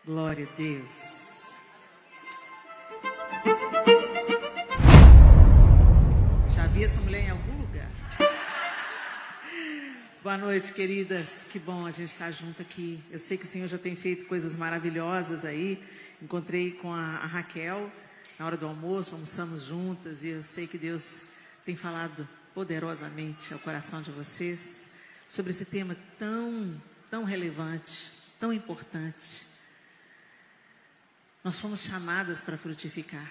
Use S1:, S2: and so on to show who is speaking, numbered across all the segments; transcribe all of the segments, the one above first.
S1: Glória a Deus. Já vi essa mulher em algum lugar? Boa noite, queridas. Que bom a gente estar junto aqui. Eu sei que o Senhor já tem feito coisas maravilhosas aí. Encontrei com a Raquel na hora do almoço, almoçamos juntas e eu sei que Deus tem falado poderosamente ao coração de vocês sobre esse tema tão relevante, tão importante. Nós fomos chamadas para frutificar,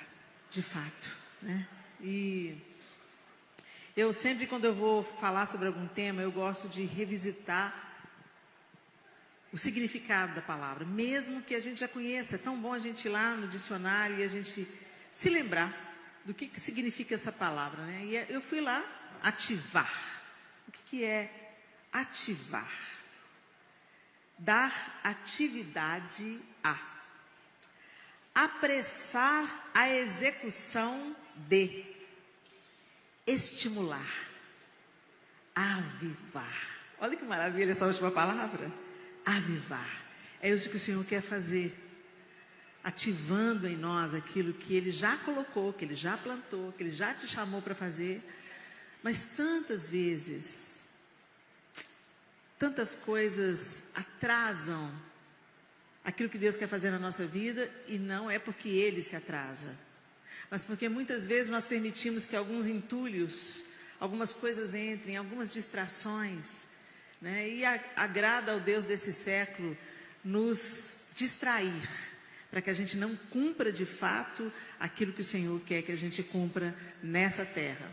S1: de fato, né? E eu sempre, quando eu vou falar sobre algum tema, eu gosto de revisitar o significado da palavra, mesmo que a gente já conheça. É tão bom a gente ir lá no dicionário e a gente se lembrar do que significa essa palavra, né? E eu fui lá, ativar. O que é ativar? Dar atividade a. Apressar a execução de. Estimular. Avivar. Olha que maravilha essa última palavra. Avivar. É isso que o Senhor quer fazer. Ativando em nós aquilo que Ele já colocou, que Ele já plantou, que Ele já te chamou para fazer. Mas tantas vezes, tantas coisas atrasam aquilo que Deus quer fazer na nossa vida, e não é porque Ele se atrasa, mas porque muitas vezes nós permitimos que alguns entulhos, algumas coisas entrem, algumas distrações, né? E agrada ao Deus desse século nos distrair, para que a gente não cumpra de fato aquilo que o Senhor quer que a gente cumpra nessa terra.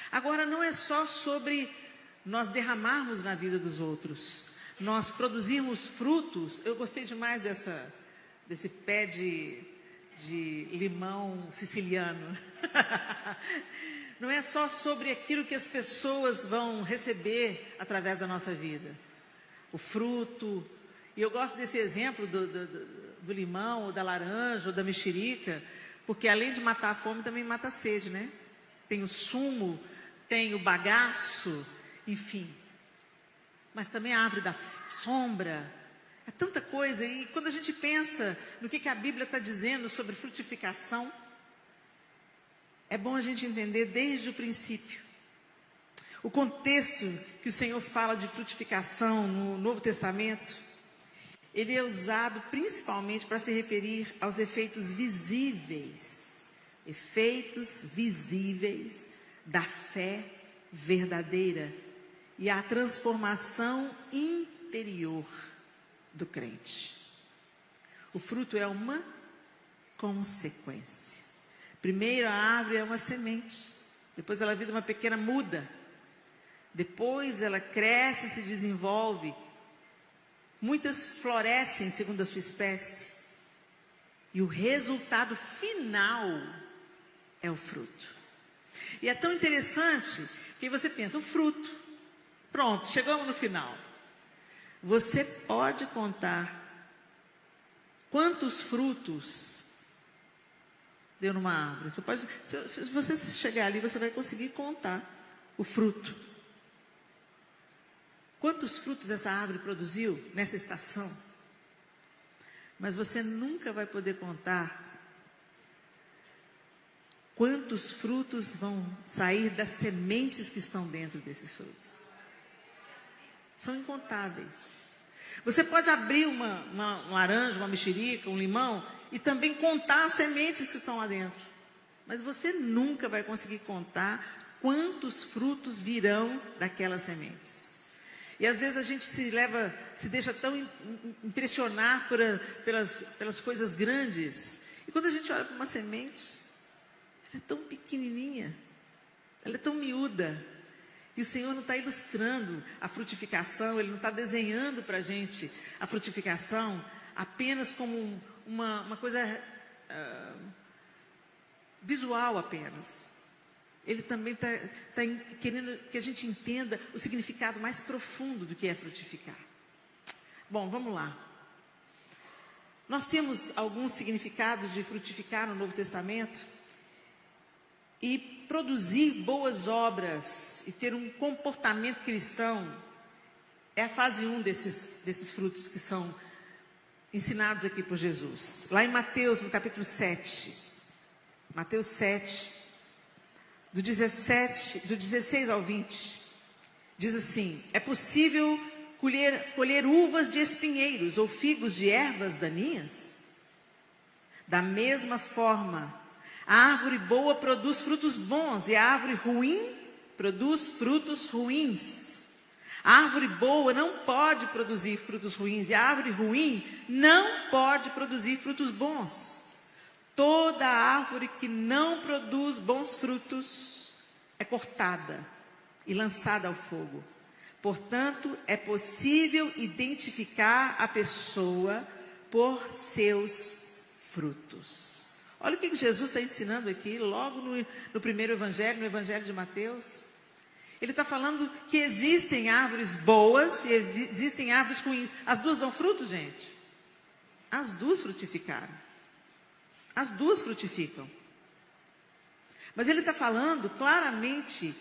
S1: Agora, não é só sobre nós derramarmos na vida dos outros, nós produzirmos frutos. Eu gostei demais desse pé de limão siciliano. Não é só sobre aquilo que as pessoas vão receber através da nossa vida, o fruto. E eu gosto desse exemplo do limão, ou da laranja, ou da mexerica, porque além de matar a fome, também mata a sede, né? Tem o sumo, tem o bagaço, enfim. Mas também a árvore da sombra. É tanta coisa. E quando a gente pensa no que a Bíblia está dizendo sobre frutificação, é bom a gente entender desde o princípio. O contexto que o Senhor fala de frutificação no Novo Testamento, ele é usado principalmente para se referir aos efeitos visíveis da fé verdadeira e à transformação interior do crente. O fruto é uma consequência. Primeiro a árvore é uma semente, depois ela vira uma pequena muda, depois ela cresce e se desenvolve. Muitas florescem segundo a sua espécie, e o resultado final é o fruto. E é tão interessante que você pensa, o fruto, pronto, chegamos no final. Você pode contar quantos frutos deu numa árvore. Você pode, se você chegar ali, você vai conseguir contar o fruto. Quantos frutos essa árvore produziu nessa estação? Mas você nunca vai poder contar quantos frutos vão sair das sementes que estão dentro desses frutos. São incontáveis. Você pode abrir uma laranja, uma mexerica, um limão e também contar as sementes que estão lá dentro. Mas você nunca vai conseguir contar quantos frutos virão daquelas sementes. E às vezes a gente se deixa tão impressionar pelas coisas grandes. E quando a gente olha para uma semente, ela é tão pequenininha, ela é tão miúda. E o Senhor não está ilustrando a frutificação, Ele não está desenhando para a gente a frutificação apenas como uma coisa visual apenas. Ele também está querendo que a gente entenda o significado mais profundo do que é frutificar. Bom, vamos lá. Nós temos alguns significados de frutificar no Novo Testamento. E produzir boas obras e ter um comportamento cristão é a fase 1 desses frutos que são ensinados aqui por Jesus. Lá em Mateus, no capítulo 7. Mateus 7, do 16 ao 20. Diz assim: é possível colher uvas de espinheiros ou figos de ervas daninhas? Da mesma forma, a árvore boa produz frutos bons e a árvore ruim produz frutos ruins. A árvore boa não pode produzir frutos ruins e a árvore ruim não pode produzir frutos bons. Toda árvore que não produz bons frutos é cortada e lançada ao fogo. Portanto, é possível identificar a pessoa por seus frutos. Olha o que Jesus está ensinando aqui, logo no primeiro evangelho, no evangelho de Mateus. Ele está falando que existem árvores boas e existem árvores ruins. As duas dão fruto, gente? As duas frutificaram. As duas frutificam. Mas ele está falando claramente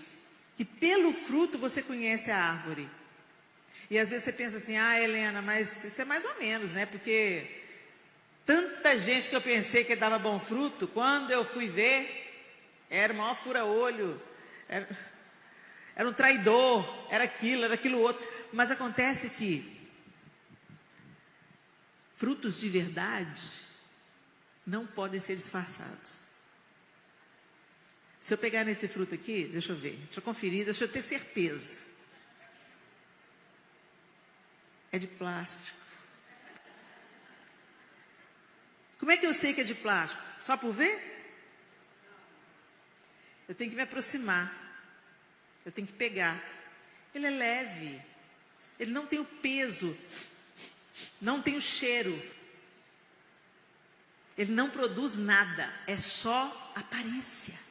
S1: que pelo fruto você conhece a árvore. E às vezes você pensa assim: ah, Helena, mas isso é mais ou menos, né? Porque tanta gente que eu pensei que dava bom fruto, quando eu fui ver, era o maior fura-olho, era um traidor, era aquilo outro. Mas acontece que frutos de verdade não podem ser disfarçados. Se eu pegar nesse fruto aqui, deixa eu ver, deixa eu conferir, deixa eu ter certeza. É de plástico. Como é que eu sei que é de plástico? Só por ver? Eu tenho que me aproximar. Eu tenho que pegar. Ele é leve. Ele não tem o peso. Não tem o cheiro. Ele não produz nada. É só aparência.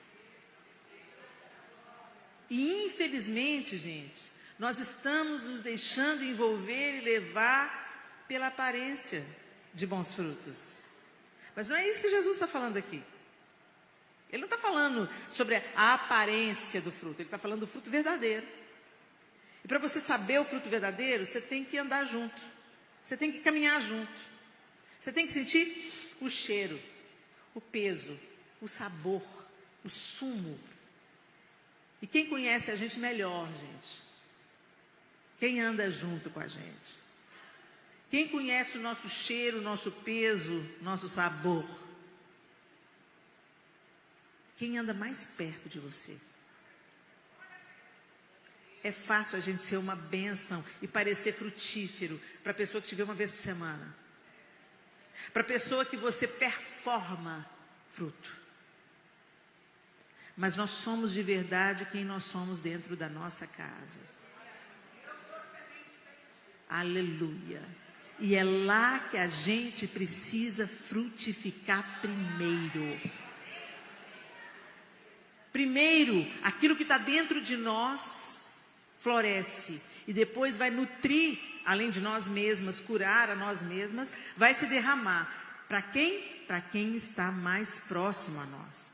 S1: E infelizmente, gente, nós estamos nos deixando envolver e levar pela aparência de bons frutos. Mas não é isso que Jesus está falando aqui. Ele não está falando sobre a aparência do fruto, ele está falando do fruto verdadeiro. E para você saber o fruto verdadeiro, você tem que andar junto, você tem que caminhar junto, você tem que sentir o cheiro, o peso, o sabor, o sumo. E quem conhece a gente melhor, gente? Quem anda junto com a gente? Quem conhece o nosso cheiro, o nosso peso, nosso sabor? Quem anda mais perto de você? É fácil a gente ser uma bênção e parecer frutífero para a pessoa que te vê uma vez por semana. Para a pessoa que você performa fruto. Mas nós somos de verdade quem nós somos dentro da nossa casa. Aleluia. E é lá que a gente precisa frutificar primeiro. Primeiro, aquilo que está dentro de nós floresce. E depois vai nutrir, além de nós mesmas, curar a nós mesmas, vai se derramar. Para quem? Para quem está mais próximo a nós.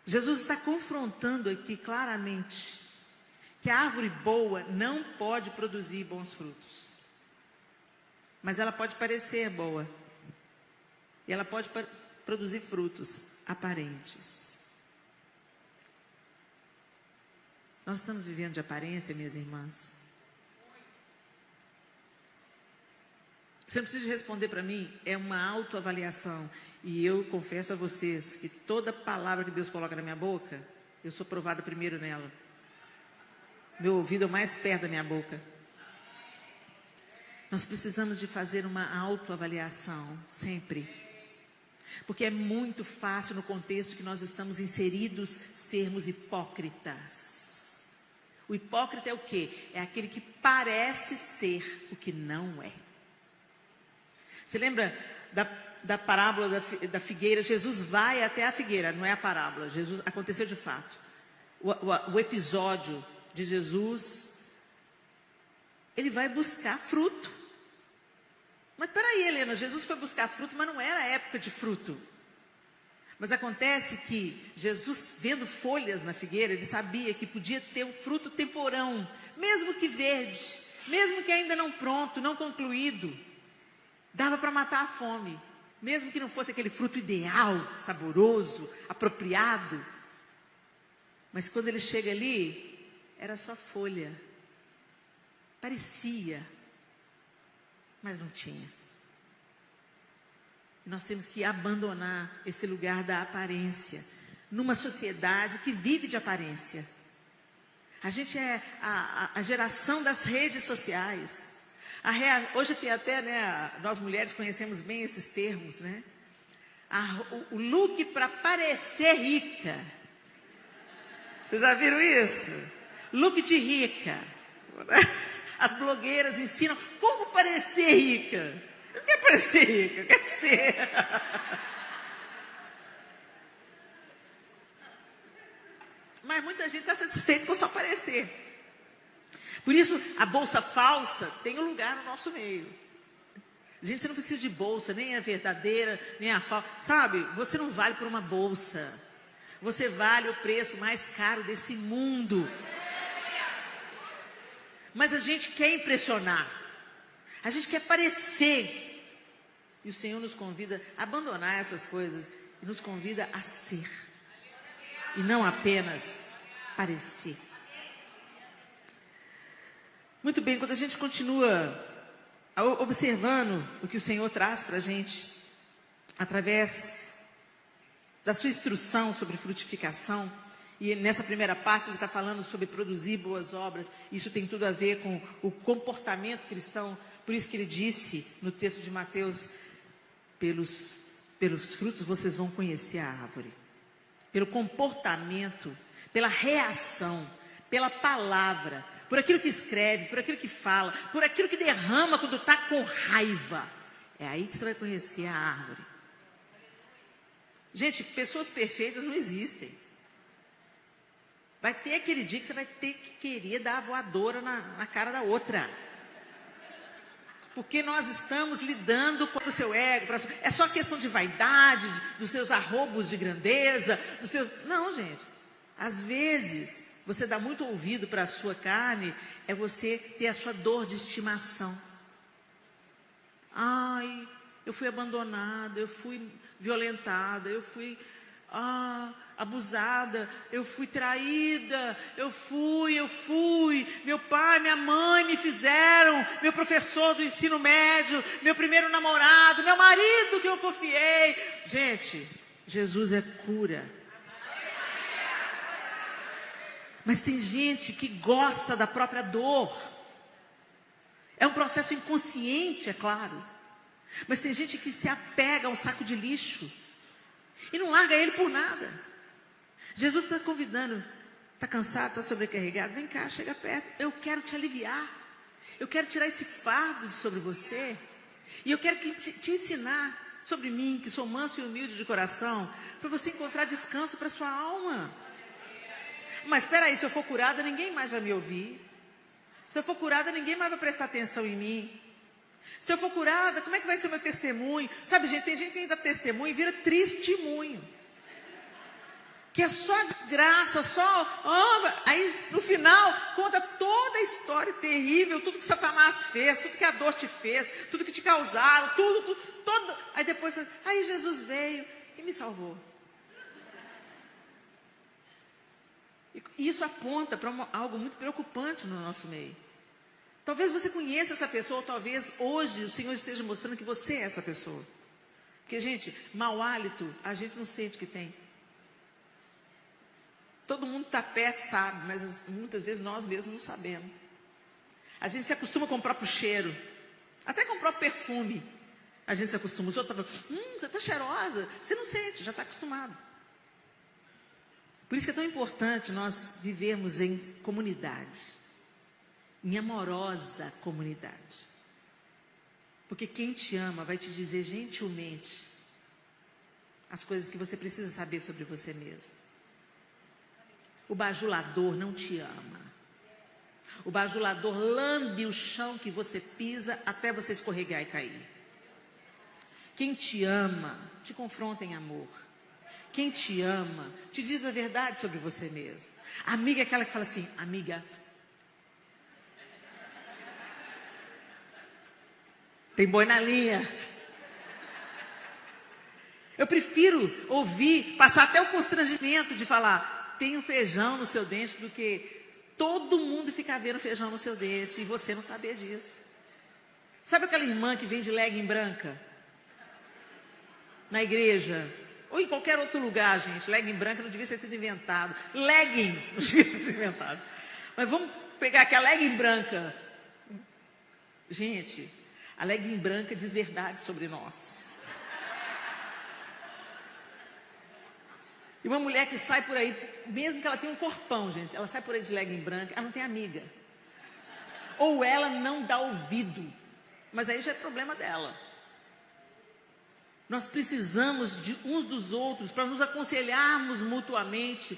S1: Jesus está confrontando aqui claramente que a árvore boa não pode produzir bons frutos. Mas ela pode parecer boa. E ela pode produzir frutos aparentes. Nós estamos vivendo de aparência, minhas irmãs. Você não precisa responder para mim, é uma autoavaliação. E eu confesso a vocês que toda palavra que Deus coloca na minha boca, eu sou provada primeiro nela. Meu ouvido é mais perto da minha boca. Nós precisamos de fazer uma autoavaliação, sempre. Porque é muito fácil no contexto que nós estamos inseridos, sermos hipócritas. O hipócrita é o quê? É aquele que parece ser o que não é. Você lembra da parábola da figueira? Jesus vai até a figueira, não é a parábola. Jesus, aconteceu de fato. O episódio de Jesus, ele vai buscar fruto. Mas peraí, Helena, Jesus foi buscar fruto, mas não era a época de fruto. Mas acontece que Jesus, vendo folhas na figueira, ele sabia que podia ter um fruto temporão, mesmo que verde, mesmo que ainda não pronto, não concluído. dava para matar a fome. Mesmo que não fosse aquele fruto ideal, saboroso, apropriado. Mas quando ele chega ali, era só folha. Parecia, mas não tinha. E nós temos que abandonar esse lugar da aparência, numa sociedade que vive de aparência. A gente é a geração das redes sociais. Hoje tem até, né, nós mulheres conhecemos bem esses termos, né? O look para parecer rica. Vocês já viram isso? Look de rica. As blogueiras ensinam como parecer rica. Eu não quero parecer rica, eu quero ser. Mas muita gente está satisfeita com só parecer. Por isso, a bolsa falsa tem um lugar no nosso meio. Gente, você não precisa de bolsa, nem a verdadeira, nem a falsa. Sabe, você não vale por uma bolsa. Você vale o preço mais caro desse mundo. Mas a gente quer impressionar. A gente quer parecer. E o Senhor nos convida a abandonar essas coisas. E nos convida a ser. E não apenas parecer. Muito bem, quando a gente continua observando o que o Senhor traz para a gente, através da sua instrução sobre frutificação, e nessa primeira parte ele está falando sobre produzir boas obras, isso tem tudo a ver com o comportamento cristão, por isso que ele disse no texto de Mateus, pelos frutos vocês vão conhecer a árvore, pelo comportamento, pela reação, pela palavra, por aquilo que escreve, por aquilo que fala, por aquilo que derrama quando está com raiva. É aí que você vai conhecer a árvore. Gente, pessoas perfeitas não existem. Vai ter aquele dia que você vai ter que querer dar a voadora na cara da outra. Porque nós estamos lidando com o seu ego. É só questão de vaidade, dos seus arrobos de grandeza, dos seus... Não, gente. Às vezes, você dá muito ouvido para a sua carne, é você ter a sua dor de estimação. Ai, eu fui abandonada, eu fui violentada, eu fui abusada, eu fui traída, eu fui, meu pai, minha mãe me fizeram, meu professor do ensino médio, meu primeiro namorado, meu marido que eu confiei. Gente, Jesus é cura. Mas tem gente que gosta da própria dor. É um processo inconsciente, é claro. Mas tem gente que se apega a um saco de lixo e não larga ele por nada. Jesus está convidando. Está cansado, está sobrecarregado? Vem cá, chega perto. Eu quero te aliviar. Eu quero tirar esse fardo de sobre você. E eu quero te ensinar sobre mim, que sou manso e humilde de coração, para você encontrar descanso para a sua alma. Mas espera aí, se eu for curada, ninguém mais vai me ouvir. Se eu for curada, ninguém mais vai prestar atenção em mim. Se eu for curada, como é que vai ser meu testemunho? Sabe, gente, tem gente que ainda testemunho e vira testemunho. Que é só desgraça, aí no final conta toda a história terrível, tudo que Satanás fez, tudo que a dor te fez, tudo que te causaram, tudo. Aí depois, aí Jesus veio e me salvou. E isso aponta para algo muito preocupante no nosso meio. Talvez você conheça essa pessoa, ou talvez hoje o Senhor esteja mostrando que você é essa pessoa. Porque, gente, mau hálito, a gente não sente que tem. Todo mundo está perto, sabe, mas muitas vezes nós mesmos não sabemos. A gente se acostuma com o próprio cheiro, até com o próprio perfume. A gente se acostuma, os outros estão falando, você está cheirosa, você não sente, já está acostumado. Por isso que é tão importante nós vivermos em comunidade, em amorosa comunidade. Porque quem te ama vai te dizer gentilmente as coisas que você precisa saber sobre você mesmo. O bajulador não te ama. O bajulador lambe o chão que você pisa até você escorregar e cair. Quem te ama, te confronta em amor. Quem te ama, te diz a verdade sobre você mesmo. A amiga é aquela que fala assim, amiga, tem boi na linha. Eu prefiro ouvir, passar até o constrangimento de falar, tem um feijão no seu dente, do que todo mundo ficar vendo feijão no seu dente e você não saber disso. Sabe aquela irmã que vende legging branca? Na igreja, ou em qualquer outro lugar, gente. Legging branca não devia ser sido inventado. Legging não devia ser sido inventado. Mas vamos pegar aqui a legging branca. Gente, a legging branca diz verdade sobre nós. E uma mulher que sai por aí, mesmo que ela tenha um corpão, gente, ela sai por aí de legging branca, ela não tem amiga. Ou ela não dá ouvido. Mas aí já é problema dela. Nós precisamos de uns dos outros para nos aconselharmos mutuamente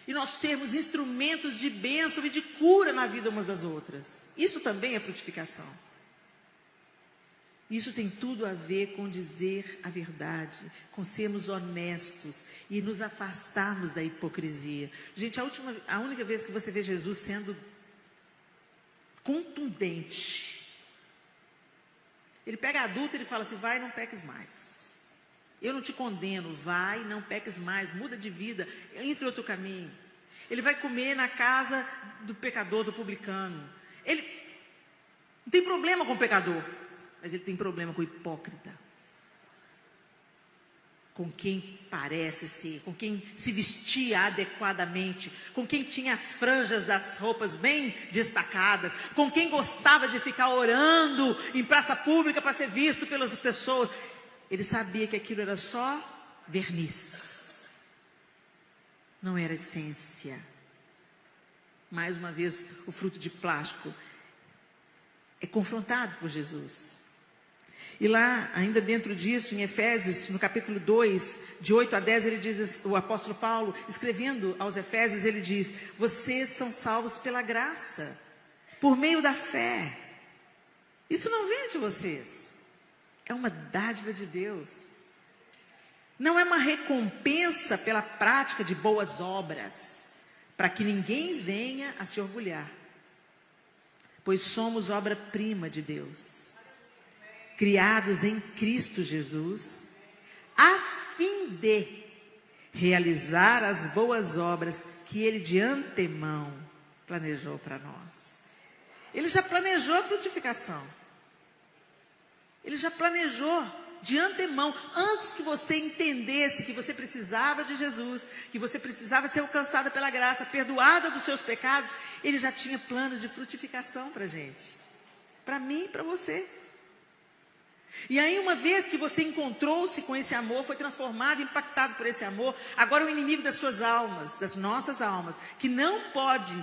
S1: e nós sermos instrumentos de bênção e de cura na vida umas das outras. Isso também é frutificação. Isso tem tudo a ver com dizer a verdade, com sermos honestos e nos afastarmos da hipocrisia. Gente, a única vez que você vê Jesus sendo contundente, ele pega a adúltera e fala assim, vai, não peques mais. Eu não te condeno, vai, não peques mais, muda de vida, entre outro caminho. Ele vai comer na casa do pecador, do publicano. Ele não tem problema com o pecador, mas ele tem problema com o hipócrita. Com quem parece ser, com quem se vestia adequadamente, com quem tinha as franjas das roupas bem destacadas, com quem gostava de ficar orando em praça pública para ser visto pelas pessoas. Ele sabia que aquilo era só verniz, não era essência. Mais uma vez, o fruto de plástico é confrontado por Jesus. E lá, ainda dentro disso, em Efésios, no capítulo 2, de 8 a 10, ele diz, o apóstolo Paulo, escrevendo aos Efésios, ele diz, vocês são salvos pela graça, por meio da fé. Isso não vem de vocês. É uma dádiva de Deus. Não é uma recompensa pela prática de boas obras, para que ninguém venha a se orgulhar. Pois somos obra-prima de Deus, criados em Cristo Jesus, a fim de realizar as boas obras que Ele de antemão planejou para nós. Ele já planejou a frutificação. Ele já planejou de antemão, antes que você entendesse que você precisava de Jesus, que você precisava ser alcançada pela graça, perdoada dos seus pecados, Ele já tinha planos de frutificação para a gente, para mim e para você. E aí, uma vez que você encontrou-se com esse amor, foi transformado, impactado por esse amor, agora o inimigo das suas almas, das nossas almas, que não pode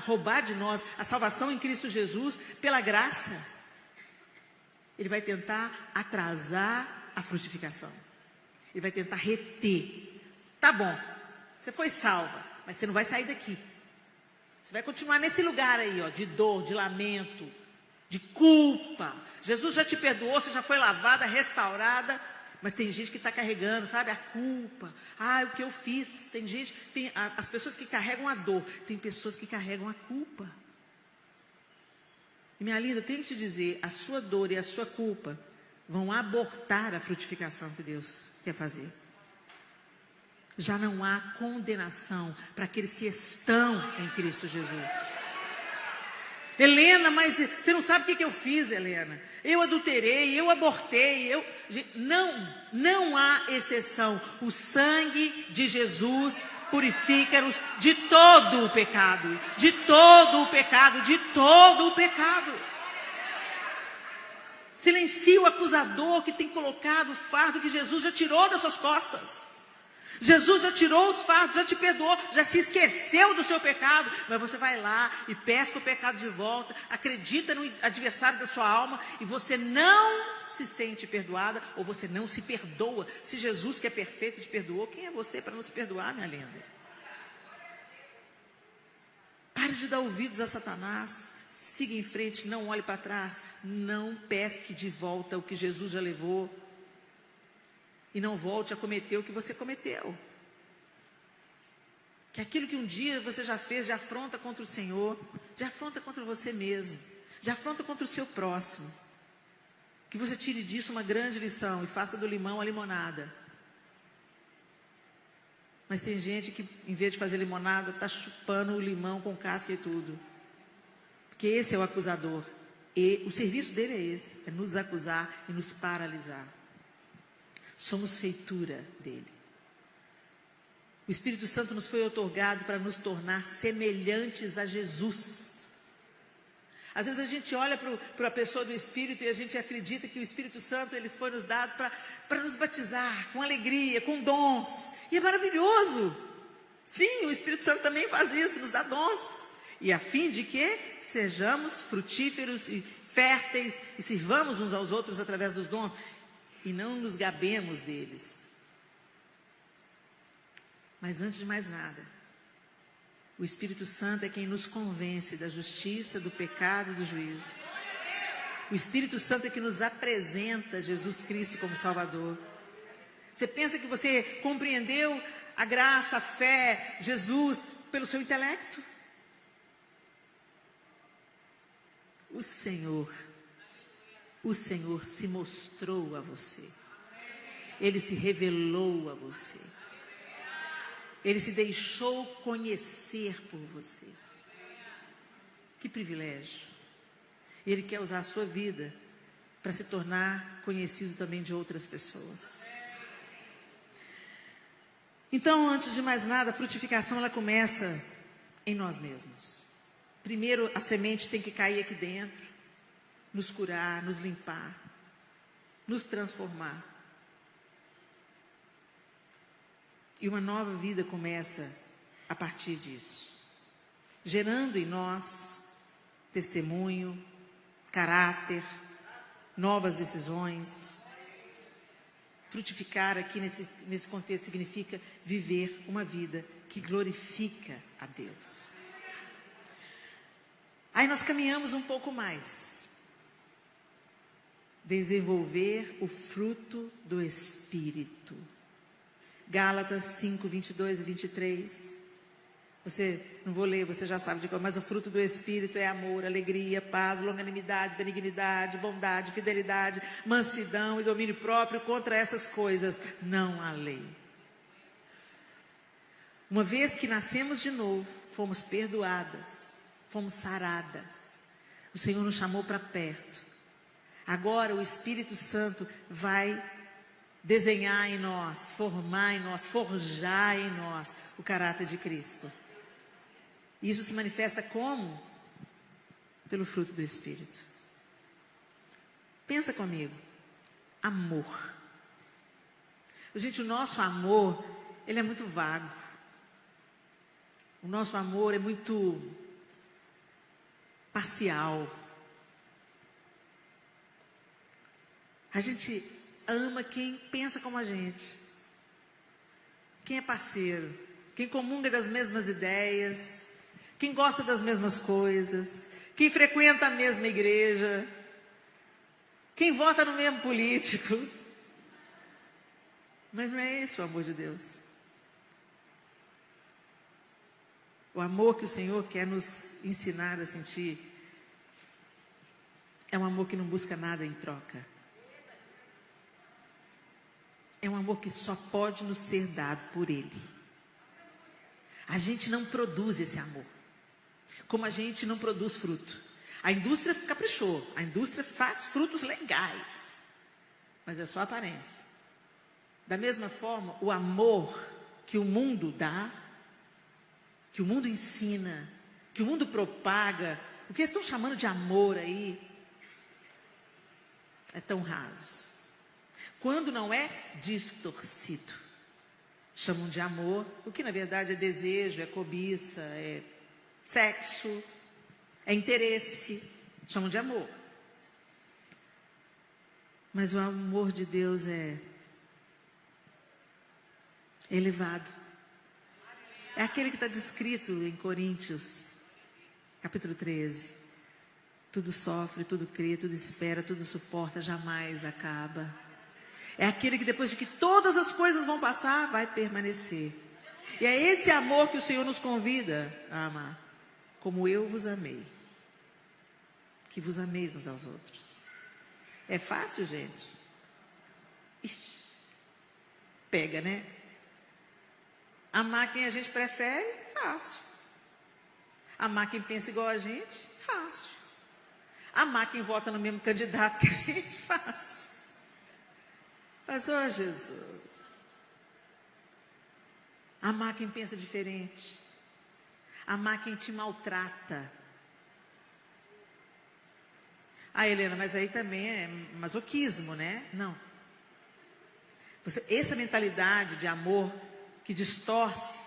S1: roubar de nós a salvação em Cristo Jesus, pela graça, ele vai tentar atrasar a frutificação. Ele vai tentar reter. Tá bom, você foi salva, mas você não vai sair daqui. Você vai continuar nesse lugar aí, ó, de dor, de lamento, de culpa. Jesus já te perdoou, você já foi lavada, restaurada, mas tem gente que está carregando, sabe, a culpa. O que eu fiz? Tem gente, as pessoas que carregam a dor, tem pessoas que carregam a culpa. E minha linda, eu tenho que te dizer, a sua dor e a sua culpa vão abortar a frutificação que Deus quer fazer. Já não há condenação para aqueles que estão em Cristo Jesus. Helena, mas você não sabe o que eu fiz, Helena. Eu adulterei, eu abortei, não há exceção. O sangue de Jesus purifica-nos de todo o pecado, de todo o pecado, de todo o pecado. Silencie o acusador que tem colocado o fardo que Jesus já tirou das suas costas. Jesus já tirou os fardos, já te perdoou, já se esqueceu do seu pecado, mas você vai lá e pesca o pecado de volta, acredita no adversário da sua alma e você não se sente perdoada ou você não se perdoa. Se Jesus, que é perfeito, te perdoou, quem é você para não se perdoar, minha linda? Pare de dar ouvidos a Satanás, siga em frente, não olhe para trás, não pesque de volta o que Jesus já levou. E não volte a cometer o que você cometeu. Que aquilo que um dia você já fez, já afronta contra o Senhor, já afronta contra você mesmo, já afronta contra o seu próximo. Que você tire disso uma grande lição e faça do limão a limonada. Mas tem gente que, em vez de fazer limonada, está chupando o limão com casca e tudo. Porque esse é o acusador. E o serviço dele é esse, é nos acusar e nos paralisar. Somos feitura dele. O Espírito Santo nos foi outorgado para nos tornar semelhantes a Jesus. Às vezes a gente olha para a pessoa do Espírito e a gente acredita que o Espírito Santo ele foi nos dado para nos batizar com alegria, com dons. E é maravilhoso. Sim, o Espírito Santo também faz isso, nos dá dons. E a fim de que sejamos frutíferos e férteis e sirvamos uns aos outros através dos dons. E não nos gabemos deles. Mas antes de mais nada, o Espírito Santo é quem nos convence da justiça, do pecado e do juízo. O Espírito Santo é que nos apresenta Jesus Cristo como Salvador. Você pensa que você compreendeu a graça, a fé, Jesus, pelo seu intelecto? O Senhor se mostrou a você. Ele se revelou a você. Ele se deixou conhecer por você. Que privilégio. Ele quer usar a sua vida para se tornar conhecido também de outras pessoas. Então, antes de mais nada, a frutificação ela começa em nós mesmos. Primeiro, a semente tem que cair aqui dentro, nos curar, nos limpar, nos transformar. E uma nova vida começa a partir disso, gerando em nós testemunho, caráter, novas decisões. Frutificar aqui nesse contexto significa viver uma vida que glorifica a Deus. Aí nós caminhamos um pouco mais. Desenvolver o fruto do Espírito. Gálatas 5, 22 e 23. Não vou ler, você já sabe de qual, mas o fruto do Espírito é amor, alegria, paz, longanimidade, benignidade, bondade, fidelidade, mansidão e domínio próprio. Contra essas coisas não há lei. Uma vez que nascemos de novo, fomos perdoadas, fomos saradas. O Senhor nos chamou para perto. Agora o Espírito Santo vai desenhar em nós, formar em nós, forjar em nós o caráter de Cristo. Isso se manifesta como? Pelo fruto do Espírito. Pensa comigo. Amor. Gente, o nosso amor, ele é muito vago. O nosso amor é muito parcial. A gente ama quem pensa como a gente, quem é parceiro, quem comunga das mesmas ideias, quem gosta das mesmas coisas, quem frequenta a mesma igreja, quem vota no mesmo político. Mas não é esse o amor de Deus. O amor que o Senhor quer nos ensinar a sentir é um amor que não busca nada em troca. É um amor que só pode nos ser dado por Ele. A gente não produz esse amor. Como a gente não produz fruto. A indústria caprichou. A indústria faz frutos legais. Mas é só aparência. Da mesma forma, o amor que o mundo dá, que o mundo ensina, que o mundo propaga, o que eles estão chamando de amor aí, é tão raso. Quando não é distorcido. Chamam de amor, o que na verdade é desejo, é cobiça, é sexo, é interesse. Chamam de amor. Mas o amor de Deus é elevado. É aquele que está descrito em Coríntios, capítulo 13. Tudo sofre, tudo crê, tudo espera, tudo suporta, jamais acaba. É aquele que depois de que todas as coisas vão passar, vai permanecer. E é esse amor que o Senhor nos convida a amar. Como eu vos amei. Que vos ameis uns aos outros. É fácil, gente? Ixi, pega, né? Amar quem a gente prefere, fácil. Amar quem pensa igual a gente, fácil. Amar quem vota no mesmo candidato que a gente, fácil. Mas, ó Jesus, amar quem pensa diferente. Amar quem te maltrata. Ah, Helena, mas aí também é masoquismo, né? Não. Essa mentalidade de amor que distorce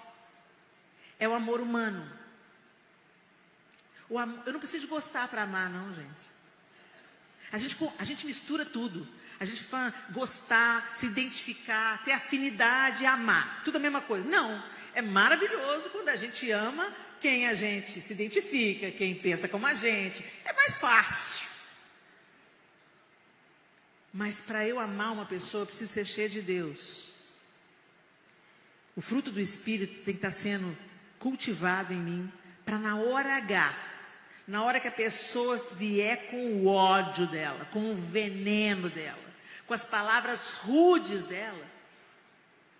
S1: é o amor humano. Eu não preciso gostar para amar, não, gente. A gente mistura tudo. A gente fala gostar, se identificar, ter afinidade, amar. Tudo a mesma coisa. Não. É maravilhoso quando a gente ama quem a gente se identifica, quem pensa como a gente. É mais fácil. Mas para eu amar uma pessoa, eu preciso ser cheia de Deus. O fruto do Espírito tem que estar sendo cultivado em mim, para na hora H, na hora que a pessoa vier com o ódio dela, com o veneno dela, com as palavras rudes dela,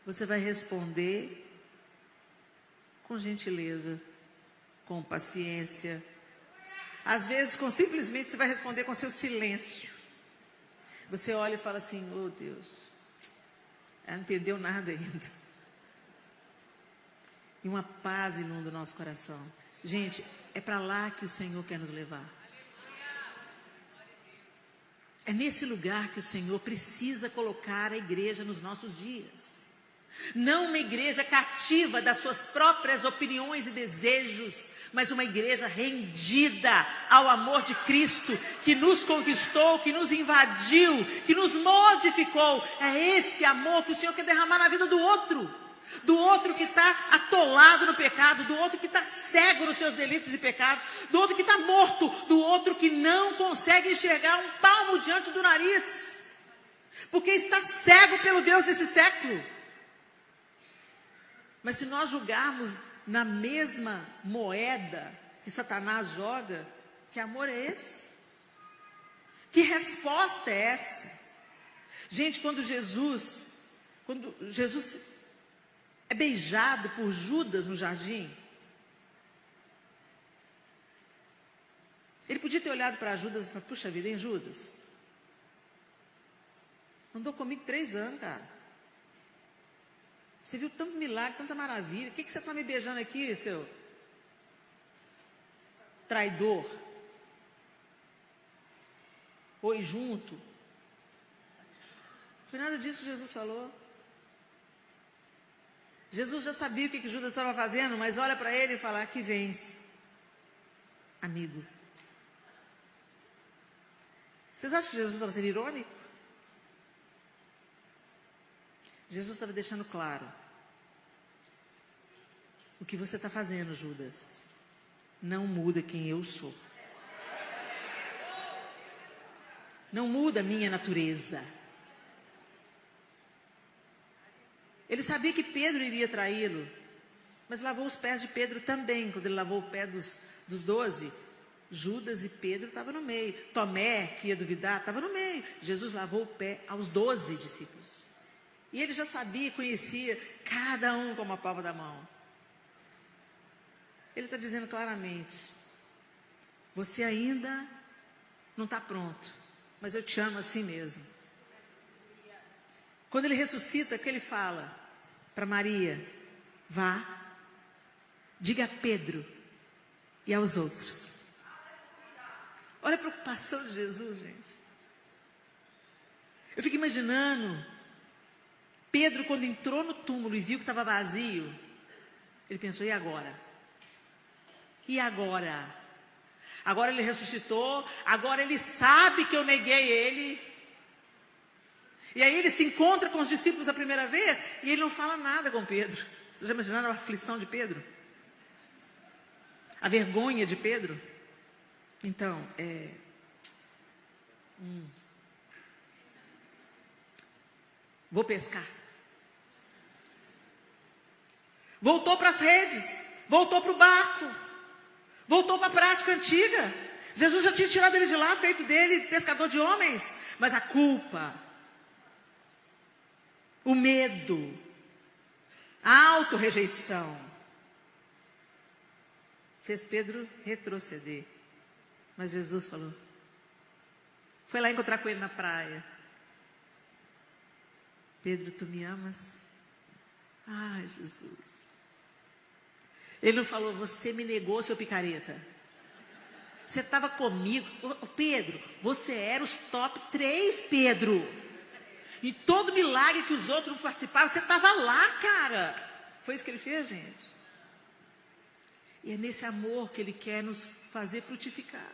S1: você vai responder com gentileza, com paciência. Às vezes, simplesmente você vai responder com seu silêncio. Você olha e fala assim, oh Deus, ela não entendeu nada ainda. E uma paz inunda o nosso coração. Gente, é para lá que o Senhor quer nos levar. É nesse lugar que o Senhor precisa colocar a igreja nos nossos dias. Não uma igreja cativa das suas próprias opiniões e desejos, mas uma igreja rendida ao amor de Cristo, que nos conquistou, que nos invadiu, que nos modificou. É esse amor que o Senhor quer derramar na vida do outro que está atolado no pecado, do outro que está cego nos seus delitos e pecados, do outro que está morto, do outro que não consegue enxergar um palmo diante do nariz, porque está cego pelo Deus desse século. Mas se nós julgarmos na mesma moeda que Satanás joga, que amor é esse? Que resposta é essa? Gente, quando Jesus é beijado por Judas no jardim, ele podia ter olhado para Judas e falado, puxa vida, hein, Judas? Andou comigo 3 anos, cara. Você viu tanto milagre, tanta maravilha. O que você está me beijando aqui, seu traidor? Oi, junto. Não foi nada disso que Jesus falou. Jesus já sabia o que Judas estava fazendo, mas olha para ele e fala, aqui vens, amigo. Vocês acham que Jesus estava sendo irônico? Jesus estava deixando claro, o que você está fazendo, Judas, não muda quem eu sou. Não muda a minha natureza. Ele sabia que Pedro iria traí-lo, mas lavou os pés de Pedro também. Quando ele lavou o pé dos 12, Judas e Pedro estavam no meio. Tomé, que ia duvidar, estava no meio. Jesus lavou o pé aos 12 discípulos. E ele já sabia, conhecia cada um como a palma da mão. Ele está dizendo claramente, você ainda não está pronto, mas eu te amo assim mesmo. Quando ele ressuscita, o que ele fala para Maria? Vá, diga a Pedro e aos outros. Olha a preocupação de Jesus, gente. Eu fico imaginando Pedro, quando entrou no túmulo e viu que estava vazio, ele pensou, e agora? E agora? Agora ele ressuscitou, agora ele sabe que eu neguei ele. E aí ele se encontra com os discípulos a primeira vez, e ele não fala nada com Pedro. Vocês já imaginaram a aflição de Pedro? A vergonha de Pedro? Então, vou pescar. Voltou para as redes, voltou para o barco, voltou para a prática antiga. Jesus já tinha tirado ele de lá, feito dele pescador de homens. Mas a culpa, o medo, a autorrejeição, fez Pedro retroceder. Mas Jesus falou, foi lá encontrar com ele na praia. Pedro, tu me amas? Ai, Jesus. Ele não falou, você me negou, seu picareta. Você estava comigo. Pedro, você era os top 3, Pedro. E todo milagre que os outros não participaram, você estava lá, cara. Foi isso que ele fez, gente. E é nesse amor que ele quer nos fazer frutificar.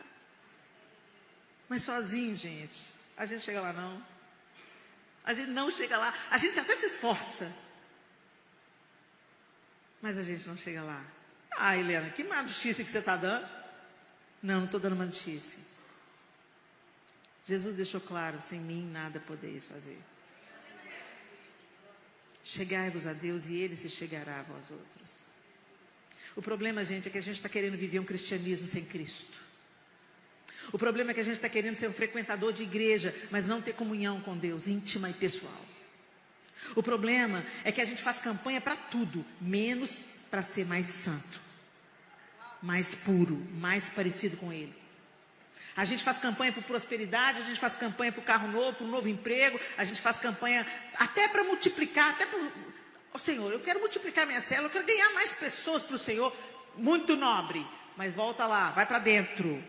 S1: Mas sozinho, gente, a gente chega lá não. A gente não chega lá. A gente até se esforça. Mas a gente não chega lá. Ah, Helena, que má notícia que você está dando? Não estou dando má notícia. Jesus deixou claro, sem mim nada podeis fazer. Chegai-vos a Deus e Ele se chegará a vós outros. O problema, gente, é que a gente está querendo viver um cristianismo sem Cristo. O problema é que a gente está querendo ser um frequentador de igreja, mas não ter comunhão com Deus, íntima e pessoal. O problema é que a gente faz campanha para tudo, menos para ser mais santo, mais puro, mais parecido com Ele. A gente faz campanha por prosperidade, a gente faz campanha por carro novo, por um novo emprego, a gente faz campanha até para multiplicar, até por... Oh, Senhor, eu quero multiplicar minha célula, eu quero ganhar mais pessoas para o Senhor, muito nobre. Mas volta lá, vai para dentro.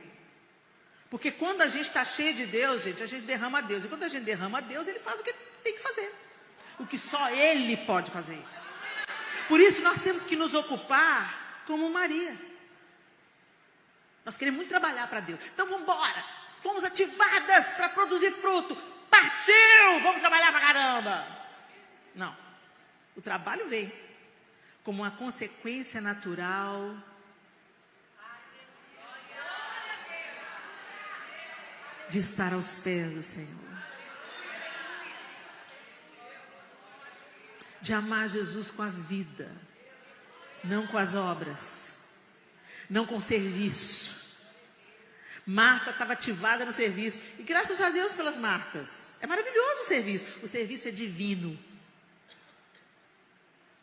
S1: Porque quando a gente está cheio de Deus, gente, a gente derrama a Deus. E quando a gente derrama a Deus, Ele faz o que Ele tem que fazer. O que só Ele pode fazer. Por isso nós temos que nos ocupar como Maria. Nós queremos muito trabalhar para Deus. Então vamos embora. Fomos ativadas para produzir fruto. Partiu! Vamos trabalhar para caramba. Não. O trabalho vem como uma consequência natural de estar aos pés do Senhor. De amar Jesus com a vida, não com as obras, não com serviço. Marta estava ativada no serviço, e graças a Deus pelas Martas. É maravilhoso o serviço é divino.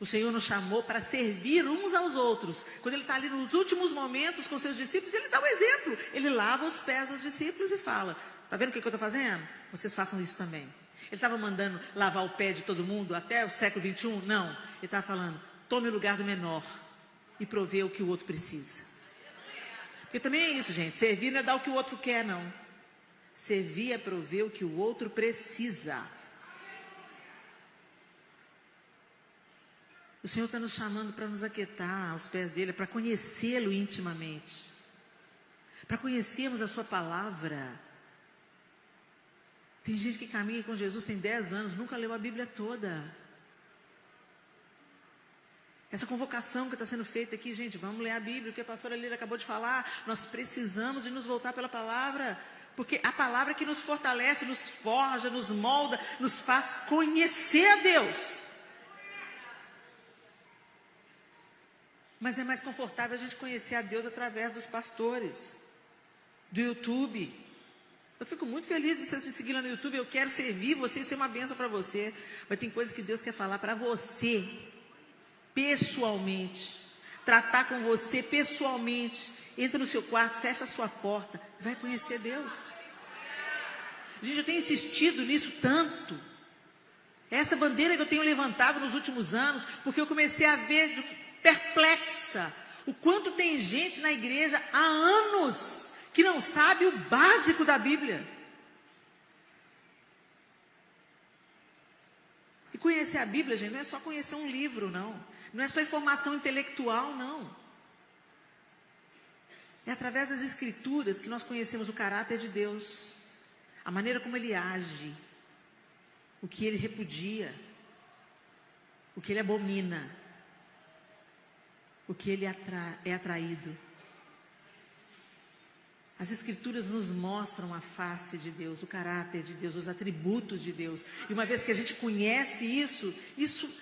S1: O Senhor nos chamou para servir uns aos outros. Quando Ele está ali nos últimos momentos com seus discípulos, Ele dá o exemplo. Ele lava os pés dos discípulos e fala, está vendo o que eu estou fazendo? Vocês façam isso também. Ele estava mandando lavar o pé de todo mundo até o século 21? Não. Ele estava falando, tome o lugar do menor e provê o que o outro precisa. Porque também é isso, gente. Servir não é dar o que o outro quer, não. Servir é prover o que o outro precisa. O Senhor está nos chamando para nos aquietar aos pés dEle, para conhecê-lo intimamente, para conhecermos a sua palavra. Tem gente que caminha com Jesus tem 10 anos, nunca leu a Bíblia toda. Essa convocação que está sendo feita aqui, gente, vamos ler a Bíblia, o que a pastora Lira acabou de falar, nós precisamos de nos voltar pela palavra, porque a palavra é que nos fortalece, nos forja, nos molda, nos faz conhecer a Deus. Mas é mais confortável a gente conhecer a Deus através dos pastores, do YouTube. Eu fico muito feliz de vocês me seguirem lá no YouTube. Eu quero servir você e ser uma bênção para você. Mas tem coisas que Deus quer falar para você, pessoalmente. Tratar com você pessoalmente. Entra no seu quarto, fecha a sua porta. Vai conhecer Deus. Gente, eu tenho insistido nisso tanto. Essa bandeira que eu tenho levantado nos últimos anos, porque eu comecei a ver perplexa o quanto tem gente na igreja há anos que não sabe o básico da Bíblia. E conhecer a Bíblia, gente, não é só conhecer um livro, não. Não é só informação intelectual, não. É através das Escrituras que nós conhecemos o caráter de Deus, a maneira como Ele age, o que Ele repudia, o que Ele abomina, o que Ele é atraído. As Escrituras nos mostram a face de Deus, o caráter de Deus, os atributos de Deus. E uma vez que a gente conhece isso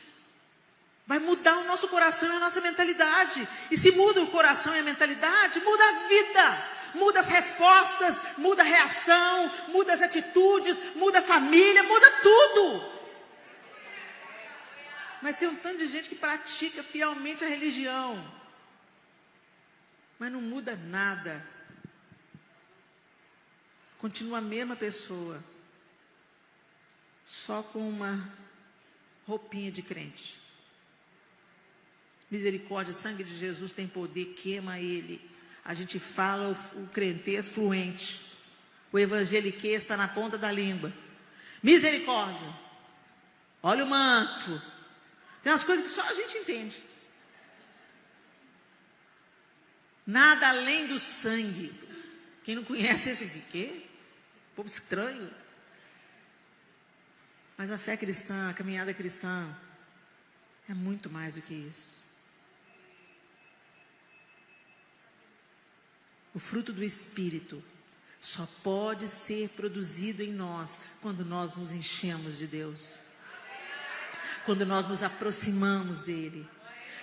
S1: Vai mudar o nosso coração e a nossa mentalidade. E se muda o coração e a mentalidade, muda a vida. Muda as respostas, muda a reação, muda as atitudes, muda a família, muda tudo. Mas tem um tanto de gente que pratica fielmente a religião, mas não muda nada. Continua a mesma pessoa, só com uma roupinha de crente. Misericórdia, sangue de Jesus tem poder, queima ele. A gente fala o crentez fluente. O evangeliquez está na ponta da língua. Misericórdia. Olha o manto. Tem umas coisas que só a gente entende. Nada além do sangue. Quem não conhece esse aqui, quê? Povo estranho. Mas a fé cristã, a caminhada cristã, é muito mais do que isso. O fruto do Espírito só pode ser produzido em nós quando nós nos enchemos de Deus. Quando nós nos aproximamos dEle.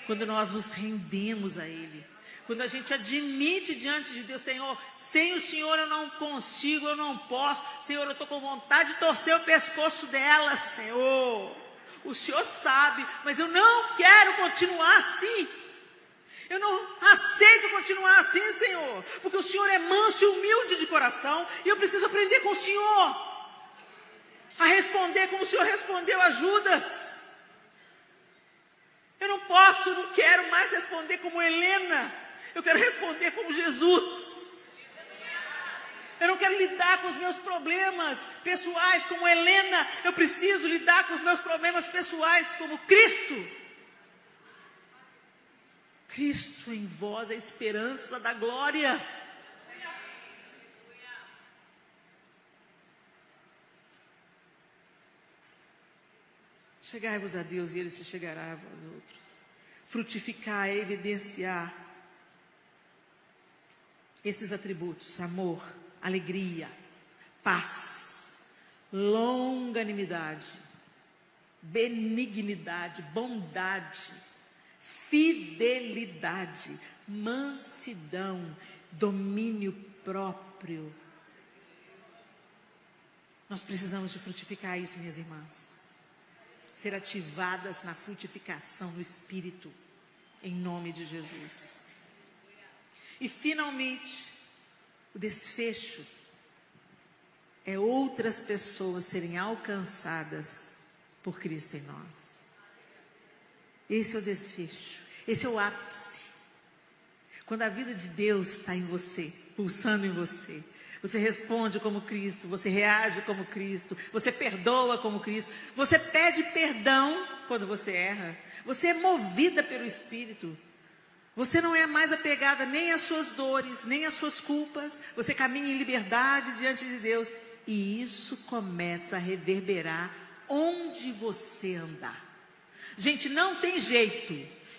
S1: Quando nós nos rendemos a Ele. Quando a gente admite diante de Deus, Senhor, sem o Senhor eu não consigo, eu não posso. Senhor, eu estou com vontade de torcer o pescoço dela, Senhor. O Senhor sabe, mas eu não quero continuar assim. Eu não aceito continuar assim, Senhor, porque o Senhor é manso e humilde de coração, e eu preciso aprender com o Senhor, a responder como o Senhor respondeu a Judas. Eu não posso, não quero mais responder como Helena, eu quero responder como Jesus. Eu não quero lidar com os meus problemas pessoais como Helena, eu preciso lidar com os meus problemas pessoais como Cristo. Cristo em vós, a esperança da glória. Chegai-vos a Deus e Ele se chegará a vós outros. Frutificar, evidenciar esses atributos: amor, alegria, paz, longanimidade, benignidade, bondade, fidelidade, mansidão, domínio próprio. Nós precisamos de frutificar isso, minhas irmãs. Ser ativadas na frutificação do Espírito, em nome de Jesus. E finalmente, o desfecho é outras pessoas serem alcançadas por Cristo em nós. Esse é o desfecho, esse é o ápice. Quando a vida de Deus está em você, pulsando em você, você responde como Cristo, você reage como Cristo, você perdoa como Cristo, você pede perdão quando você erra, você é movida pelo Espírito, você não é mais apegada nem às suas dores, nem às suas culpas, você caminha em liberdade diante de Deus, e isso começa a reverberar onde você andar. Gente, não tem jeito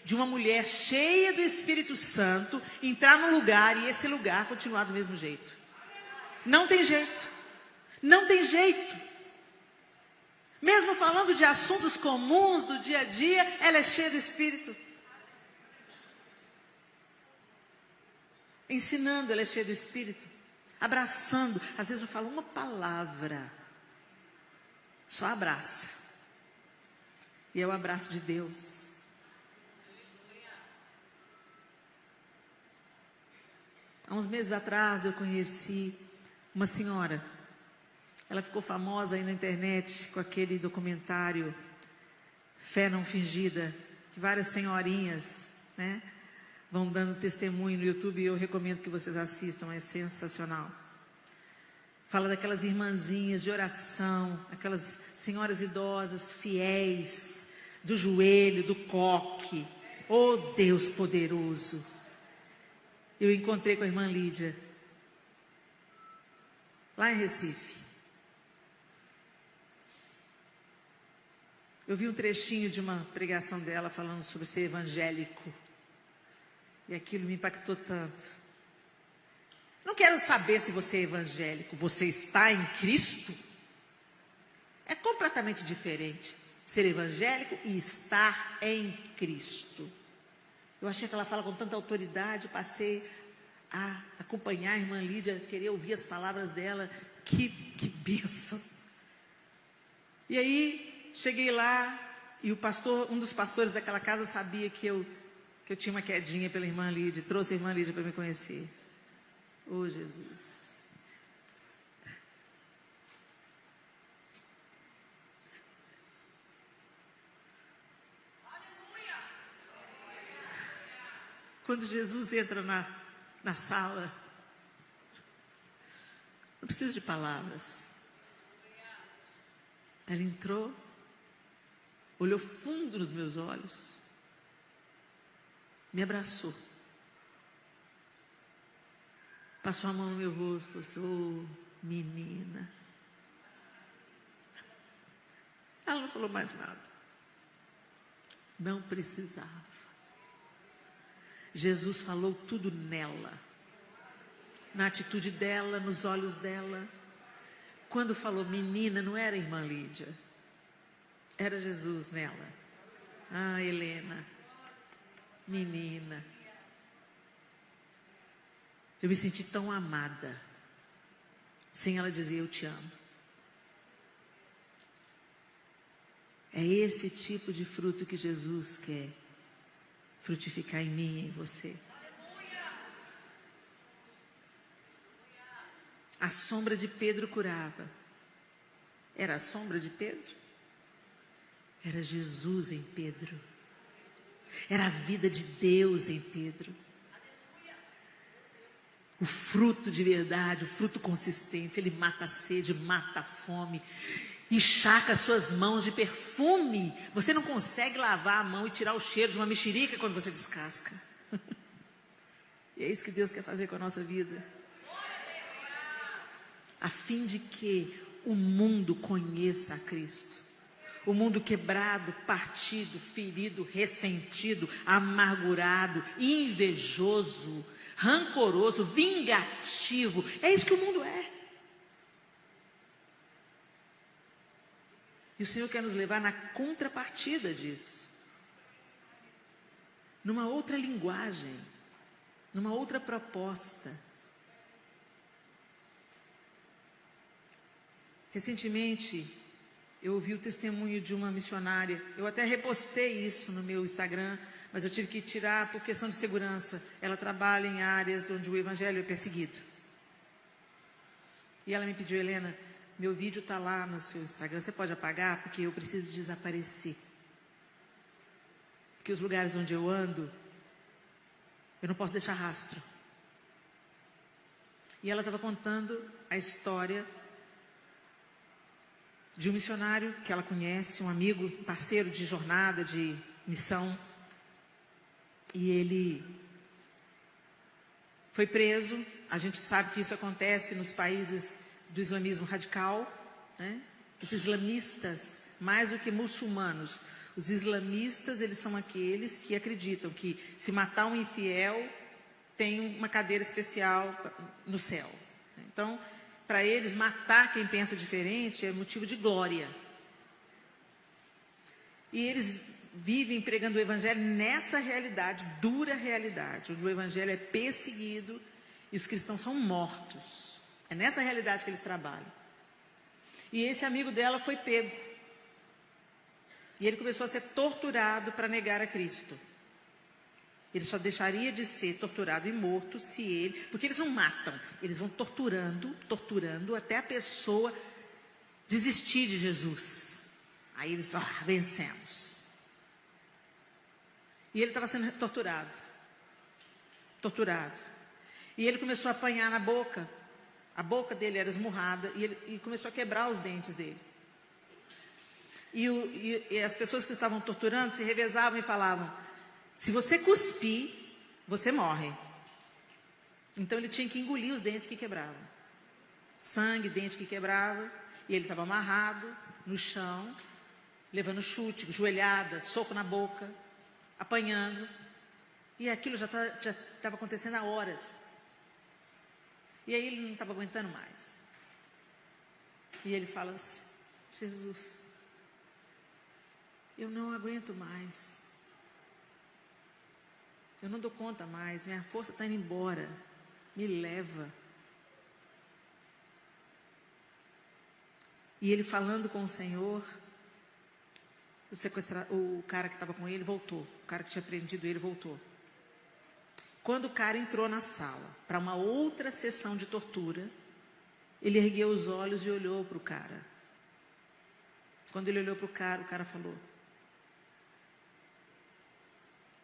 S1: de uma mulher cheia do Espírito Santo entrar num lugar e esse lugar continuar do mesmo jeito. Não tem jeito. Não tem jeito. Mesmo falando de assuntos comuns do dia a dia, ela é cheia do Espírito. Ensinando, ela é cheia do Espírito. Abraçando. Às vezes eu falo uma palavra. Só abraça. E é o abraço de Deus. Há uns meses atrás eu conheci uma senhora. Ela ficou famosa aí na internet com aquele documentário Fé Não Fingida, que várias senhorinhas, né, vão dando testemunho no YouTube, e eu recomendo que vocês assistam, é sensacional. Fala daquelas irmãzinhas de oração, aquelas senhoras idosas, fiéis, do joelho, do coque. Oh, Deus poderoso! Eu encontrei com a irmã Lídia, lá em Recife. Eu vi um trechinho de uma pregação dela falando sobre ser evangélico. E aquilo me impactou tanto. Não quero saber se você é evangélico, você está em Cristo? É completamente diferente. ser evangélico e estar em Cristo. Eu achei aquela fala com tanta autoridade, passei a acompanhar a irmã Lídia, querer ouvir as palavras dela. Que bênção! E aí, cheguei lá, e um dos pastores daquela casa sabia que eu tinha uma quedinha pela irmã Lídia, trouxe a irmã Lídia para me conhecer. Oh, Jesus! Quando Jesus entra na sala, não precisa de palavras. Ela entrou, olhou fundo nos meus olhos, me abraçou, passou a mão no meu rosto, falou assim: "Oh, menina." Ela não falou mais nada. Não precisava. Jesus falou tudo nela, na atitude dela, nos olhos dela. Quando falou menina, não era a irmã Lídia, era Jesus nela. Ah, Helena, menina. Eu me senti tão amada, sem ela dizer eu te amo. É esse tipo de fruto que Jesus quer frutificar em mim e em você. A sombra de Pedro curava. Era a sombra de Pedro? Era Jesus em Pedro. Era a vida de Deus em Pedro. O fruto de verdade, o fruto consistente, ele mata a sede, mata a fome, encharca as suas mãos de perfume. Você não consegue lavar a mão e tirar o cheiro de uma mexerica quando você descasca. E é isso que Deus quer fazer com a nossa vida. A fim de que o mundo conheça a Cristo. O mundo quebrado, partido, ferido, ressentido, amargurado, invejoso, rancoroso, vingativo. É isso que o mundo é. E o Senhor quer nos levar na contrapartida disso. Numa outra linguagem, numa outra proposta. Recentemente, eu ouvi o testemunho de uma missionária. Eu até repostei isso no meu Instagram, mas eu tive que tirar por questão de segurança. Ela trabalha em áreas onde o evangelho é perseguido. E ela me pediu: Helena, meu vídeo está lá no seu Instagram, você pode apagar? Porque eu preciso desaparecer. Porque os lugares onde eu ando, eu não posso deixar rastro. E ela estava contando a história de um missionário que ela conhece, um amigo, parceiro de jornada, de missão. E ele foi preso. A gente sabe que isso acontece nos países do islamismo radical, né? Os islamistas, mais do que muçulmanos, os islamistas, eles são aqueles que acreditam que se matar um infiel, tem uma cadeira especial no céu. Então, para eles, matar quem pensa diferente é motivo de glória. E eles vivem pregando o evangelho nessa realidade, dura realidade, onde o evangelho é perseguido e os cristãos são mortos. É nessa realidade que eles trabalham. E esse amigo dela foi pego. E ele começou a ser torturado para negar a Cristo. Ele só deixaria de ser torturado e morto se ele... Porque eles não matam, eles vão torturando até a pessoa desistir de Jesus. Aí eles vão, vencemos. E ele estava sendo torturado. E ele começou a apanhar na boca. A boca dele era esmurrada e começou a quebrar os dentes dele. E as pessoas que estavam torturando se revezavam e falavam: se você cuspir, você morre. Então ele tinha que engolir os dentes que quebravam. Sangue, dente que quebrava. E ele estava amarrado no chão, levando chute, joelhada, soco na boca, apanhando. E aquilo já estava acontecendo há horas. E aí ele não estava aguentando mais. E ele fala assim: Jesus, Eu não aguento mais. Eu não dou conta mais. Minha força está indo embora. Me leva. E ele falando com o Senhor, o cara que estava com ele voltou. O cara que tinha prendido ele voltou. Quando o cara entrou na sala para uma outra sessão de tortura, ele ergueu os olhos e olhou para o cara. Quando ele olhou para o cara falou: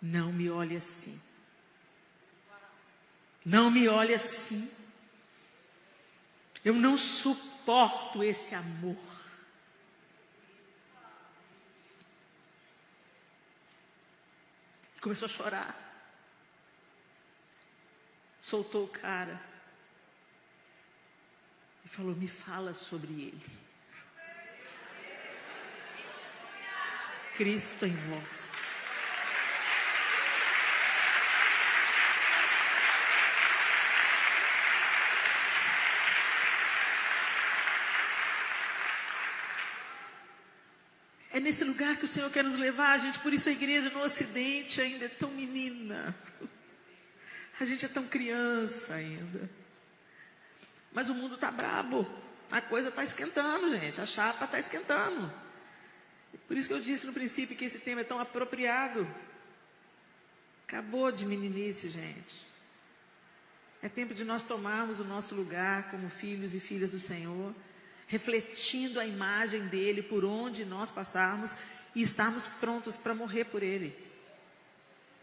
S1: não me olhe assim. Não me olhe assim. Eu não suporto esse amor. Começou a chorar. Soltou o cara. E falou: me fala sobre ele. Cristo em vós. É nesse lugar que o Senhor quer nos levar, gente. Por isso a igreja no Ocidente ainda é tão menina. A gente é tão criança ainda. Mas o mundo está brabo. A coisa está esquentando, gente. A chapa está esquentando. Por isso que eu disse no princípio que esse tema é tão apropriado. Acabou de meninice, gente. É tempo de nós tomarmos o nosso lugar como filhos e filhas do Senhor, refletindo a imagem dele por onde nós passarmos e estarmos prontos para morrer por ele,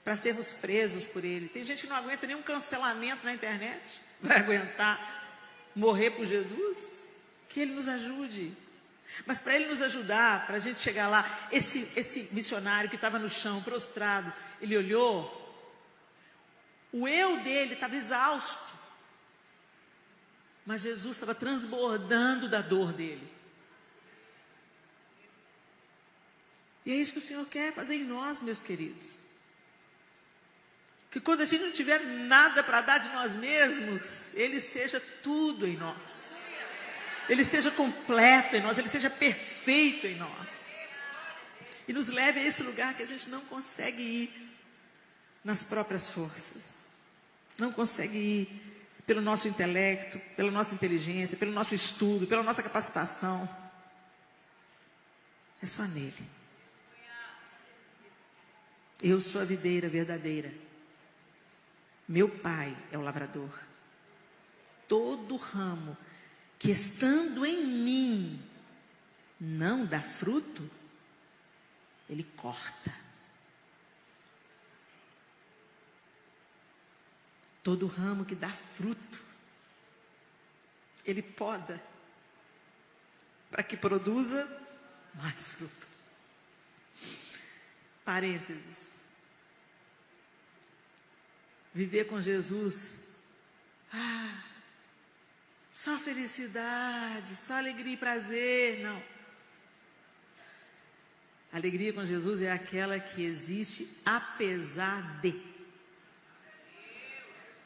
S1: para sermos presos por ele. Tem gente que não aguenta nenhum cancelamento na internet. Vai aguentar morrer por Jesus? Que ele nos ajude. Mas para ele nos ajudar, para a gente chegar lá, esse missionário que estava no chão, prostrado, ele olhou, o eu dele estava exausto, mas Jesus estava transbordando da dor dele. E é isso que o Senhor quer fazer em nós, meus queridos. Que quando a gente não tiver nada para dar de nós mesmos, Ele seja tudo em nós. Ele seja completo em nós, Ele seja perfeito em nós. E nos leve a esse lugar que a gente não consegue ir nas próprias forças. Não consegue ir pelo nosso intelecto, pela nossa inteligência, pelo nosso estudo, pela nossa capacitação. É só nele. Eu sou a videira verdadeira. Meu Pai é o lavrador. Todo ramo que estando em mim não dá fruto, Ele corta. Todo ramo que dá fruto, Ele poda, para que produza mais fruto. Parênteses. Viver com Jesus, só felicidade, só alegria e prazer, não. A alegria com Jesus é aquela que existe apesar de.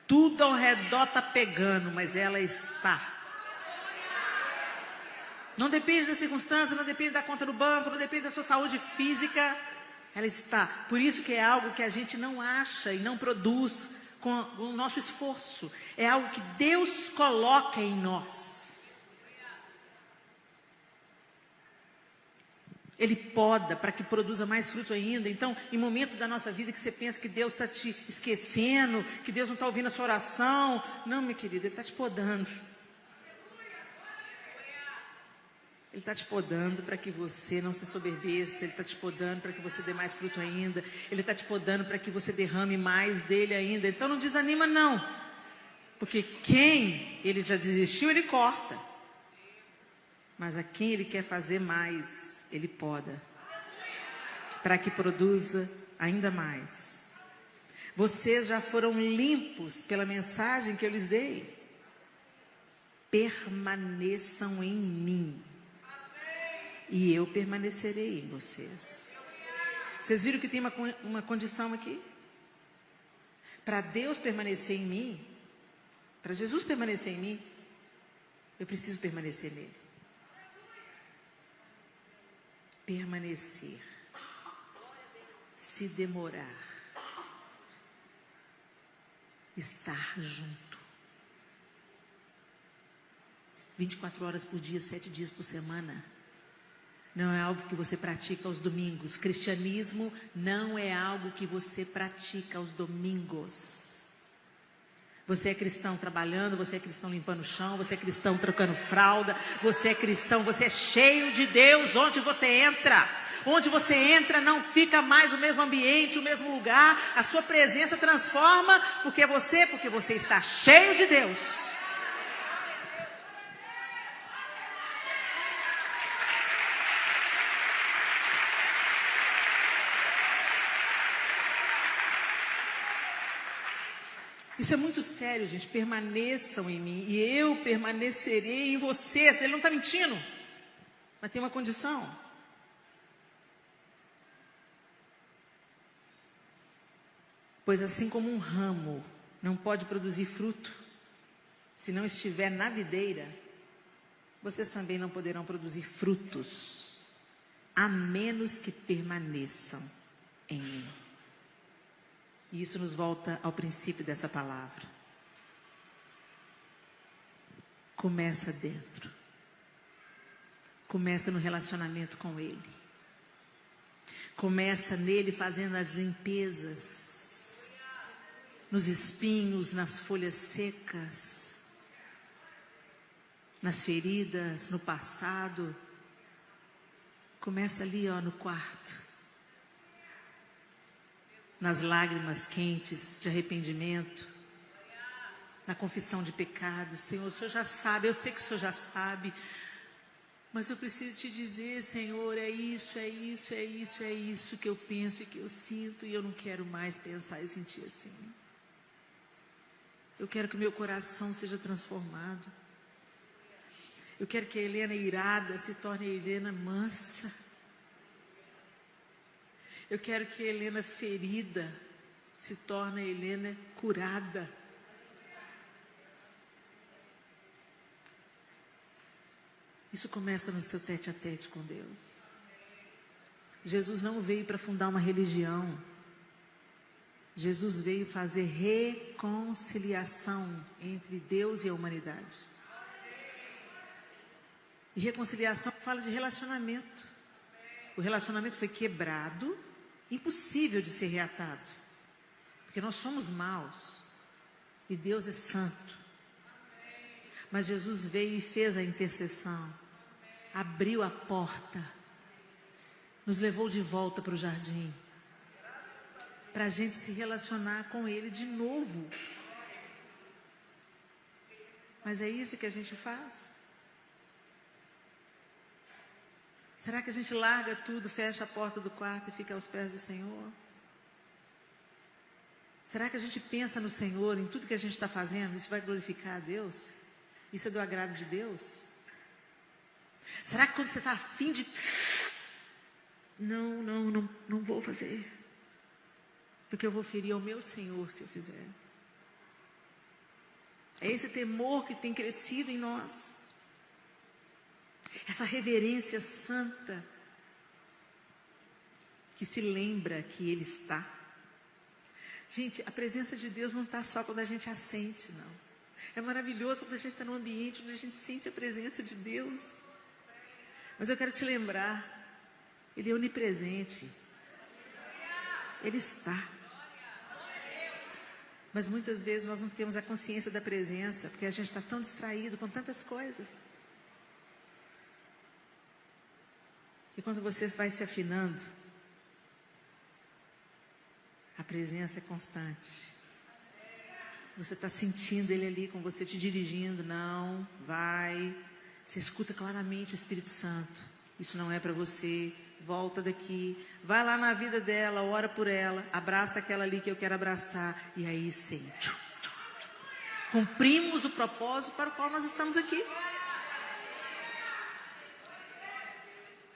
S1: Tudo ao redor está pegando, mas ela está. Não depende da circunstância, não depende da conta do banco, não depende da sua saúde física. Ela está. Por isso que é algo que a gente não acha e não produz com o nosso esforço. É algo que Deus coloca em nós. Ele poda para que produza mais fruto ainda. Então, em momentos da nossa vida que você pensa que Deus está te esquecendo, que Deus não está ouvindo a sua oração. Não, meu querido, Ele está te podando. Ele está te podando para que você não se soberbeça. Ele está te podando para que você dê mais fruto ainda. Ele está te podando para que você derrame mais dele ainda. Então não desanima não. Porque quem Ele já desistiu, Ele corta. Mas a quem Ele quer fazer mais, Ele poda. Para que produza ainda mais. Vocês já foram limpos pela mensagem que eu lhes dei. Permaneçam em mim. E eu permanecerei em vocês. Vocês viram que tem uma condição aqui? Para Deus permanecer em mim, para Jesus permanecer em mim, eu preciso permanecer nele. Permanecer. se demorar, estar junto. 24 horas por dia, 7 dias por semana. Não é algo que você pratica aos domingos. Cristianismo não é algo que você pratica aos domingos. Você é cristão trabalhando, você é cristão limpando o chão, você é cristão trocando fralda, você é cristão, você é cheio de Deus onde você entra. Onde você entra não fica mais o mesmo ambiente, o mesmo lugar. A sua presença transforma porque você está cheio de Deus. Isso é muito sério, gente. Permaneçam em mim e eu permanecerei em vocês. Ele não está mentindo, mas tem uma condição. Pois assim como um ramo não pode produzir fruto se não estiver na videira, vocês também não poderão produzir frutos, a menos que permaneçam em mim. E isso nos volta ao princípio dessa palavra. Começa dentro. Começa no relacionamento com Ele. Começa nele fazendo as limpezas. Nos espinhos, nas folhas secas. Nas feridas, no passado. Começa ali, no quarto. Nas lágrimas quentes de arrependimento, na confissão de pecados. Senhor, o Senhor já sabe, eu sei que o Senhor já sabe, mas eu preciso te dizer, Senhor, é isso que eu penso e que eu sinto, e eu não quero mais pensar e sentir assim. Eu quero que o meu coração seja transformado. Eu quero que a Helena irada se torne a Helena mansa. Eu quero que a Helena ferida se torne a Helena curada. Isso começa no seu tete a tete com Deus. Jesus não veio para fundar uma religião. Jesus veio fazer reconciliação entre Deus e a humanidade. E reconciliação fala de relacionamento. O relacionamento foi quebrado, impossível de ser reatado, porque nós somos maus e Deus é santo. Mas Jesus veio e fez a intercessão, abriu a porta, nos levou de volta para o jardim, para a gente se relacionar com Ele de novo. Mas é isso que a gente faz? Será que a gente larga tudo, fecha a porta do quarto e fica aos pés do Senhor? Será que a gente pensa no Senhor, em tudo que a gente está fazendo, isso vai glorificar a Deus? Isso é do agrado de Deus? Será que quando você está afim de... Não vou fazer, porque eu vou ferir ao meu Senhor se eu fizer. É esse temor que tem crescido em nós. Essa reverência santa, que se lembra que Ele está. Gente, a presença de Deus não está só quando a gente a sente, não. É maravilhoso quando a gente está num ambiente onde a gente sente a presença de Deus. Mas eu quero te lembrar, Ele é onipresente. Ele está. Mas muitas vezes nós não temos a consciência da presença, porque a gente está tão distraído com tantas coisas. E quando você vai se afinando, a presença é constante. Você está sentindo Ele ali com você te dirigindo. Não, vai. Você escuta claramente o Espírito Santo. Isso não é para você. Volta daqui. Vai lá na vida dela, ora por ela. Abraça aquela ali que eu quero abraçar. E aí sim. Cumprimos o propósito para o qual nós estamos aqui.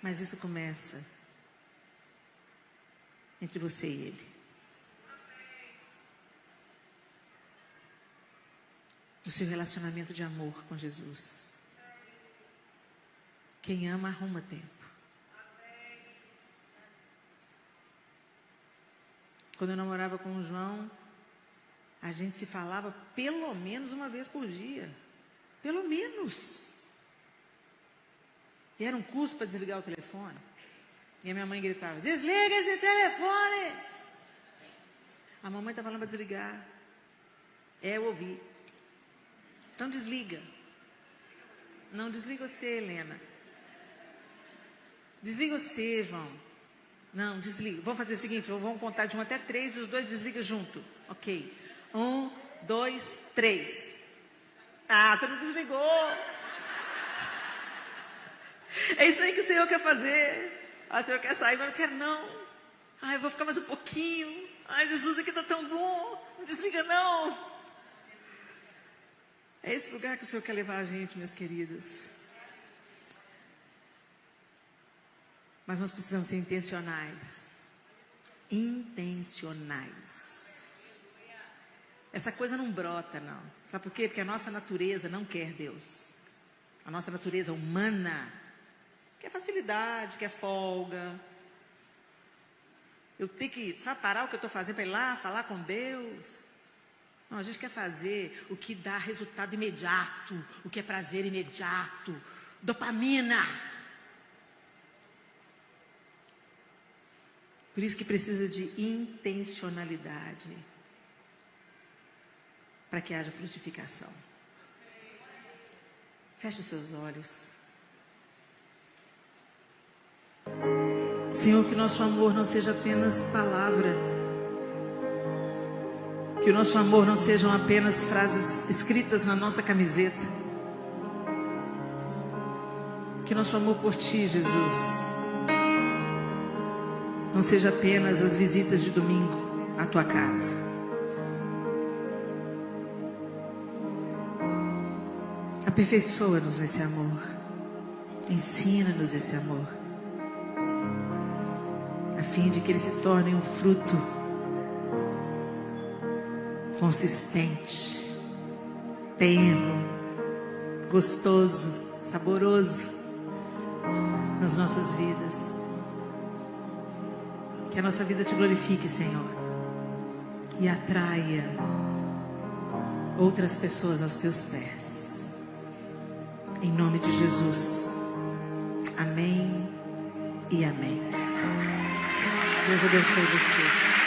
S1: Mas isso começa entre você e Ele. Do seu relacionamento de amor com Jesus. Quem ama, arruma tempo. Quando eu namorava com o João, a gente se falava pelo menos uma vez por dia. Pelo menos. E era um custo para desligar o telefone. E a minha mãe gritava: desliga esse telefone! A mamãe está falando para desligar. Eu ouvi. Então desliga. Não, desliga você, Helena. Desliga você, João. Não, desliga. Vamos fazer o seguinte, vamos contar de 1 até 3 e os dois desligam junto. Ok. 1, 2, 3. Ah, você não desligou. É isso aí que o Senhor quer fazer. Ah, o Senhor quer sair, mas eu não quero não. Ah, eu vou ficar mais um pouquinho. Ai, Jesus, aqui está tão bom. Não desliga não. É esse lugar que o Senhor quer levar a gente, minhas queridas. Mas nós precisamos ser intencionais. Intencionais. Essa coisa não brota, não. Sabe por quê? Porque a nossa natureza não quer Deus. A nossa natureza humana quer facilidade, quer folga. Eu tenho que, parar o que eu estou fazendo para ir lá falar com Deus. Não, a gente quer fazer o que dá resultado imediato, o que é prazer imediato, dopamina. Por isso que precisa de intencionalidade, para que haja frutificação. Feche os seus olhos. Senhor, que nosso amor não seja apenas palavra, que o nosso amor não sejam apenas frases escritas na nossa camiseta, que nosso amor por Ti, Jesus, não seja apenas as visitas de domingo à Tua casa. Aperfeiçoa-nos nesse amor, ensina-nos esse amor, a fim de que ele se torne um fruto consistente, tenro, gostoso, saboroso nas nossas vidas. Que a nossa vida Te glorifique, Senhor, e atraia outras pessoas aos Teus pés. Em nome de Jesus. Amém e amém. Deus abençoe vocês.